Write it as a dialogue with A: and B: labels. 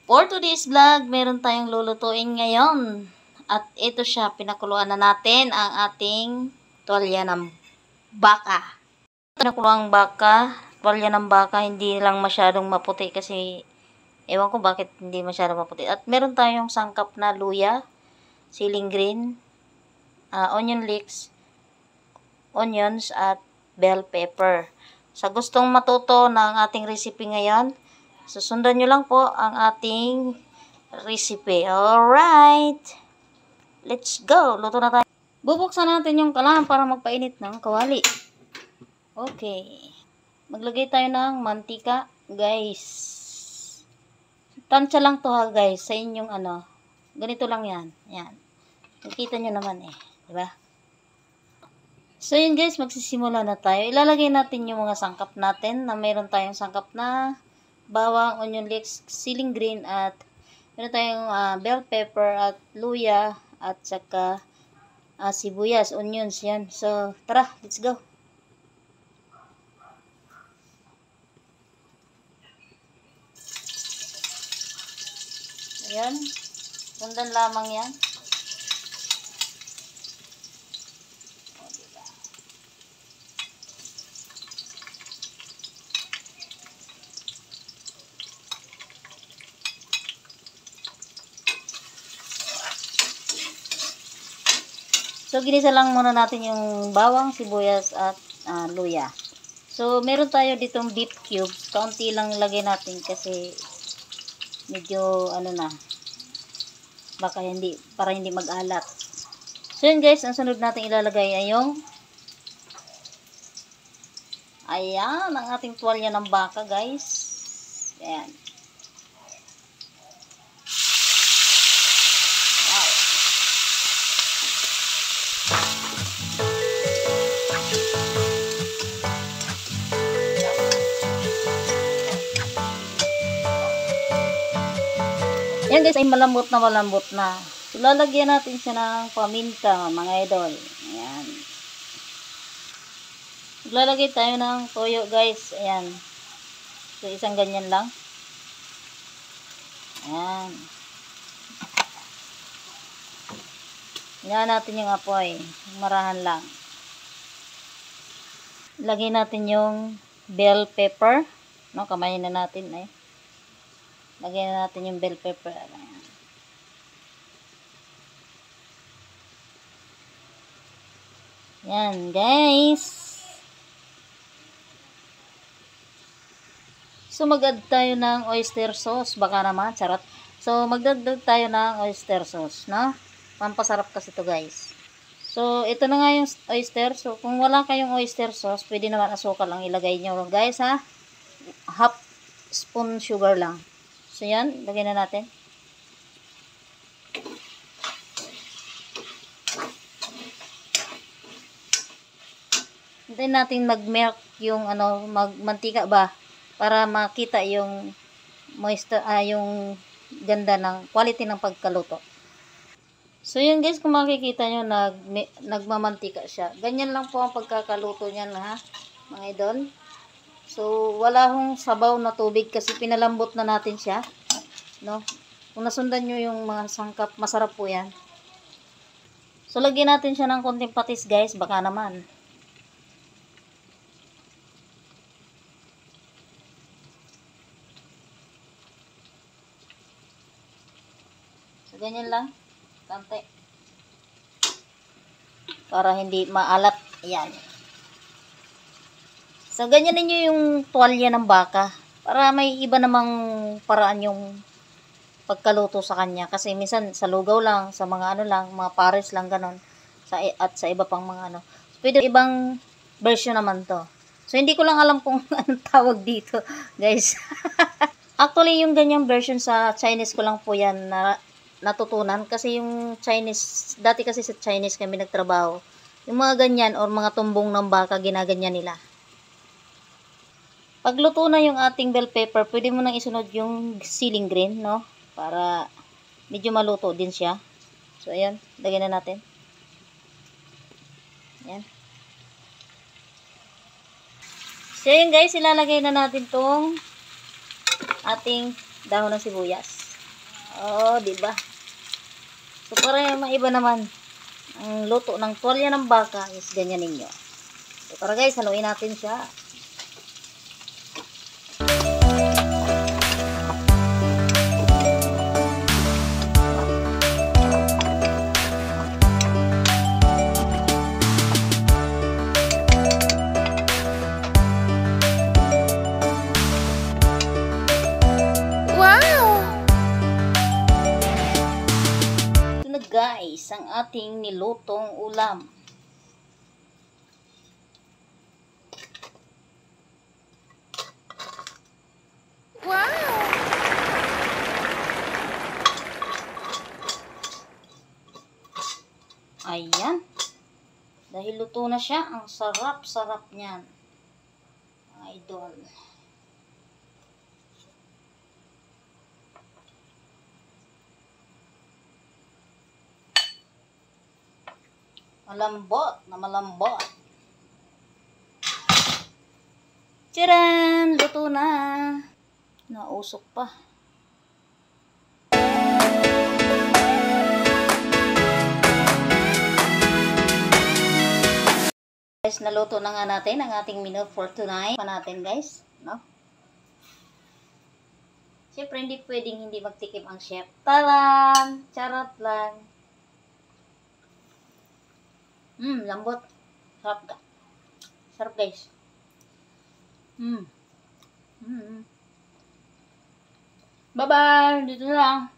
A: For today's vlog, meron tayong lulutuin ngayon. At ito siya, pinakuluan na natin ang ating tuwalya ng baka. Pinakuluan ang baka, tuwalya ng baka, hindi lang masyadong maputi kasi ewan ko bakit hindi masyadong maputi. At meron tayong sangkap na luya, siling green, onion leeks, onions at bell pepper. Sa gustong matuto ng ating recipe ngayon, susundan nyo lang po ang ating recipe. Alright! Let's go! Luto na tayo. Bubuksan natin yung kalan para magpainit ng kawali. Okay. Maglagay tayo ng mantika, guys. Tansya lang to ha, guys. Sa inyong ganito lang yan. Yan. Nakikita nyo naman diba? So yun guys, magsisimula na tayo. Ilalagay natin yung mga sangkap natin na mayroon tayong sangkap na bawang, onion leeks, siling green at meron tayong bell pepper at luya at saka sibuyas, onions yan. So tara, let's go. Ayan. Sundan lamang yan. So, ginisa lang muna natin yung bawang, sibuyas, at luya. So, meron tayo ditong beef cubes. Kaunti lang lagay natin kasi medyo, baka para hindi mag-alat. So, yun guys, ang sunod natin ilalagay ay yung ayan, ang ating tuwalya ng baka, guys. Ayan. Yan guys ay malambot na. So, lalagyan natin siya ng paminta, mga idol. Ayan. Lalagay tayo ng toyo guys. Ayan. So, isang ganyan lang. Ayan. Ayan natin yung apoy. Marahan lang. Lagay natin yung bell pepper. No, kamayin na natin Lagyan na natin yung bell pepper. Ayan. Yan, guys. So, mag-add tayo ng oyster sauce. Baka naman, sarap. So, magdagdag tayo ng oyster sauce, no? Pampasarap kasi to guys. So, ito na nga yung oyster. So, kung wala kayong oyster sauce, pwede naman asukal ang ilagay nyo, guys, ha? Half spoon sugar lang. So, yan. Lagay na natin. Hintayin natin mag-melt yung, magmantika ba? Para makita yung moisture, yung ganda ng quality ng pagkaluto. So, yun guys, kung makikita nyo, nagmamantika siya. Ganyan lang po ang pagkakaluto niyan, ha? Mga idol. So, wala hong sabaw na tubig kasi pinalambot na natin siya. No? Kung nasundan nyo yung mga sangkap, masarap po yan. So, lagyan natin siya ng konting patis, guys. Baka naman. So, ganyan lang. Kante. Para hindi maalat. Ayan. So, ganyan ninyo yung tuwalya ng baka. Para may iba namang paraan yung pagkaluto sa kanya. Kasi minsan sa lugaw lang, sa mga mga pares lang ganon. At sa iba pang mga So, pwede ibang version naman to. So, hindi ko lang alam kung anong tawag dito, guys. Actually, yung ganyang version sa Chinese ko lang po yan natutunan. Kasi yung Chinese, dati kasi sa Chinese kami nagtrabaho. Yung mga ganyan or mga tumbong ng baka, ginaganyan nila. Pagluto na yung ating bell pepper, pwede mo nang isunod yung siling green, no? Para medyo maluto din siya. So, ayan. Lagyan na natin. Ayan. So, yun guys, ilalagay na natin tong ating dahon ng sibuyas. Oh, di ba? So, para maiba naman ang luto ng tuwalya ng baka is ganyan ninyo. So, tara guys, haluin natin siya. Guys, ang ating nilutong ulam. Wow! Ayan. Dahil luto na siya, ang sarap-sarap niyan. Idol. Malambot na malambot. Tcharan! Luto na. Nausok pa. Guys, naluto na nga natin ang ating menu for tonight. Pa natin guys, no? Siyempre hindi pwedeng hindi magtikim ang chef. Taran! Charot lang. Lambot. Sarap ka. Sarap guys. Bye-bye. Dito na lang.